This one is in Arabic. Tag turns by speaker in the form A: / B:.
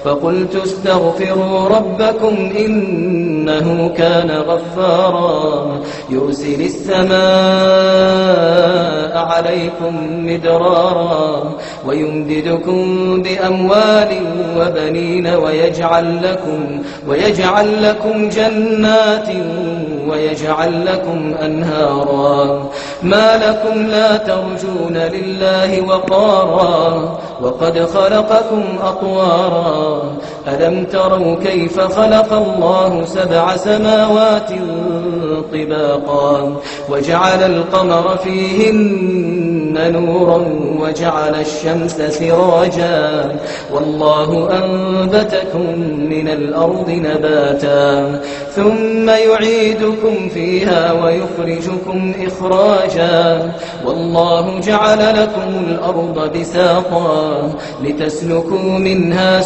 A: فقلت استغفروا ربكم إنه كان غفارا يرسل السماء عليكم مدرارا ويمددكم بأموال وبنين ويجعل لكم جنات ويجعل لكم أنهارا ما لكم لا ترجون لله وقارا وقد خلقكم أطوارا ألم تروا كيف خلق الله 7 سماوات طباقا وجعل القمر فيهن نورا وجعل الشمس سراجا والله أنبتكم من الأرض نباتا ثم يعيدكم فيها ويخرجكم إخراجا والله جعل لكم الأرض بساطا لتسلكوا منها